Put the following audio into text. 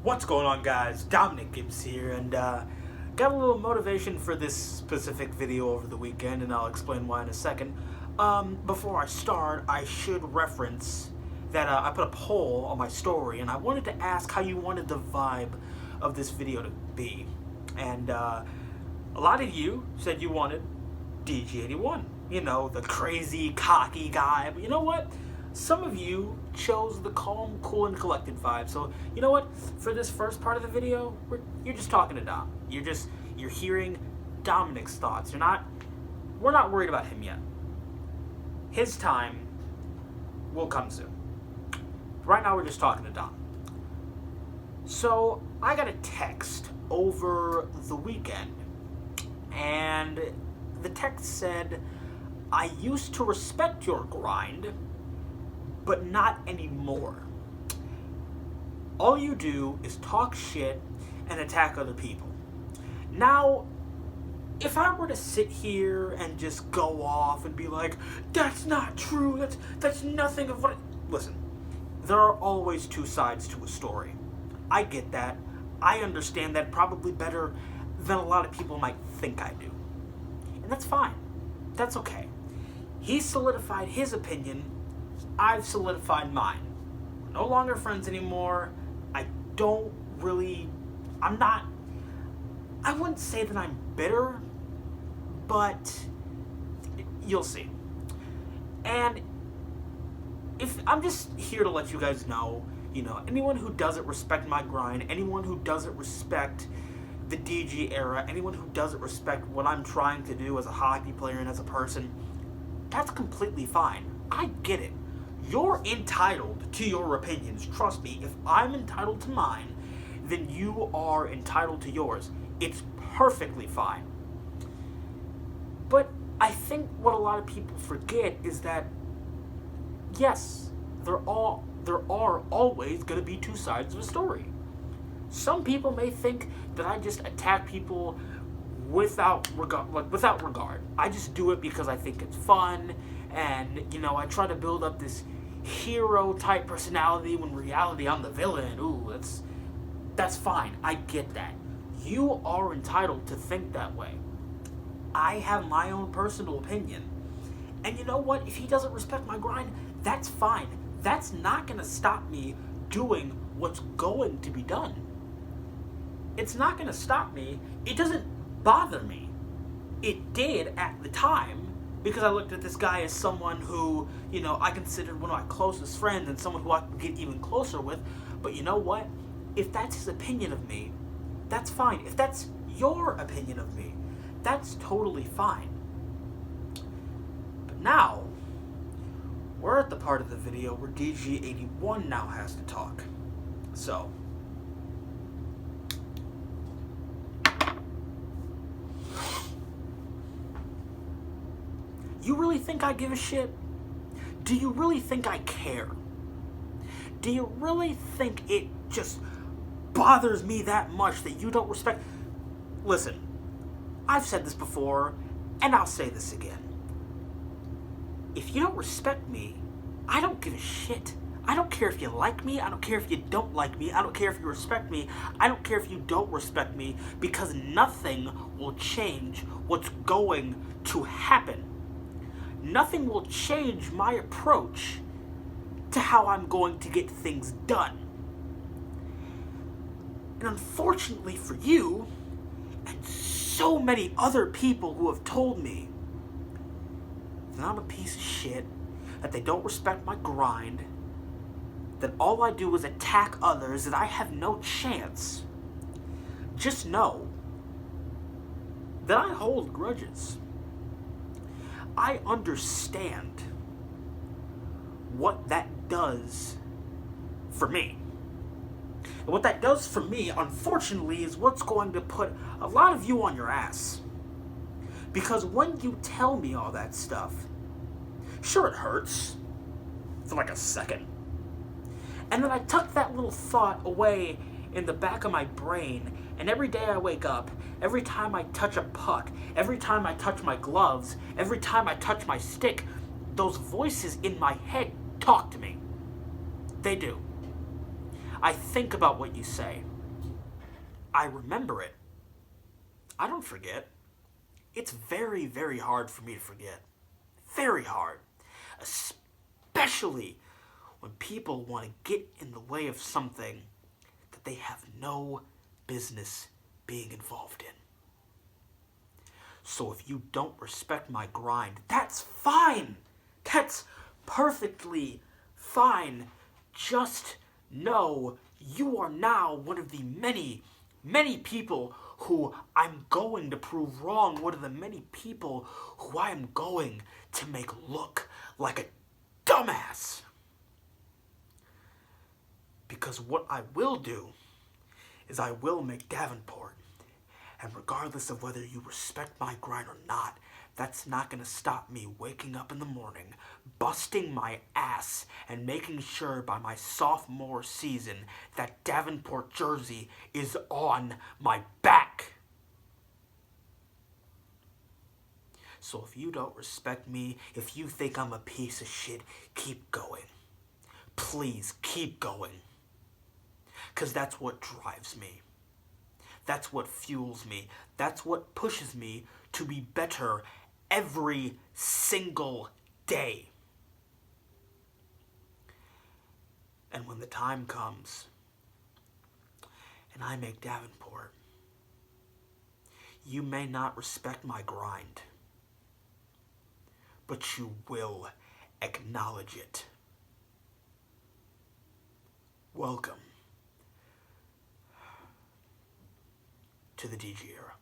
What's going on, guys? Dominic Gibbs here, and got a little motivation for this specific video over the weekend, and I'll explain why in a second. Before I start, I should reference that I put a poll on my story, and I wanted to ask how you wanted the vibe of this video to be. And a lot of you said you wanted DG81. You know, the crazy, cocky guy. But you know what? Some of you chose the calm, cool, and collected vibe. So, you know what? For this first part of the video, you're just talking to Dom. You're hearing Dominic's thoughts. We're not worried about him yet. His time will come soon. Right now, we're just talking to Dom. So, I got a text over the weekend, and the text said, "I used to respect your grind, but not anymore. All you do is talk shit and attack other people." Now, if I were to sit here and just go off and be like, "That's not true, that's nothing of what..." Listen, there are always two sides to a story. I get that. I understand that probably better than a lot of people might think I do. And that's fine. That's okay. He solidified his opinion. I've solidified mine. We're no longer friends anymore. I wouldn't say that I'm bitter, but you'll see. And if I'm just here to let you guys know, anyone who doesn't respect my grind, anyone who doesn't respect the DG era, anyone who doesn't respect what I'm trying to do as a hockey player and as a person, that's completely fine. I get it. You're entitled to your opinions. Trust me, if I'm entitled to mine, then you are entitled to yours. It's perfectly fine. But I think what a lot of people forget is that, yes, there are always going to be two sides of a story. Some people may think that I just attack people without regard. I just do it because I think it's fun, and I try to build up this hero type personality when in reality I'm the villain. Ooh, that's fine. I get that. You are entitled to think that way. I have my own personal opinion. And you know what? If he doesn't respect my grind, that's fine. That's not going to stop me doing what's going to be done. It's not going to stop me. It doesn't bother me. It did at the time, because I looked at this guy as someone who, I considered one of my closest friends and someone who I could get even closer with. But you know what? If that's his opinion of me, that's fine. If that's your opinion of me, that's totally fine. But now, we're at the part of the video where DG81 now has to talk. So, you really think I give a shit? Do you really think I care? Do you really think it just bothers me that much that you don't respect? Listen, I've said this before, and I'll say this again. If you don't respect me, I don't give a shit. I don't care if you like me. I don't care if you don't like me. I don't care if you respect me. I don't care if you don't respect me, because nothing will change what's going to happen. Nothing will change my approach to how I'm going to get things done. And unfortunately for you, and so many other people who have told me that I'm a piece of shit, that they don't respect my grind, that all I do is attack others, that I have no chance, just know that I hold grudges. I understand what that does for me. And what that does for me, unfortunately, is what's going to put a lot of you on your ass. Because when you tell me all that stuff, sure, it hurts for like a second. And then I tuck that little thought away in the back of my brain, and every day I wake up, every time I touch a puck, every time I touch my gloves, every time I touch my stick, those voices in my head talk to me. They do. I think about what you say. I remember it. I don't forget. It's very, very hard for me to forget. Very hard. Especially when people want to get in the way of something that they have no business being involved in. So if you don't respect my grind, that's fine. That's perfectly fine. Just know you are now one of the many, many people who I'm going to prove wrong. One of the many people who I am going to make look like a dumbass. Because what I will do is I will make Davenport. And regardless of whether you respect my grind or not, that's not going to stop me waking up in the morning, busting my ass, and making sure by my sophomore season that Davenport jersey is on my back. So if you don't respect me, if you think I'm a piece of shit, keep going. Please, keep going. Because that's what drives me. That's what fuels me. That's what pushes me to be better every single day. And when the time comes and I make Davenport, you may not respect my grind, but you will acknowledge it. Welcome to the DG era.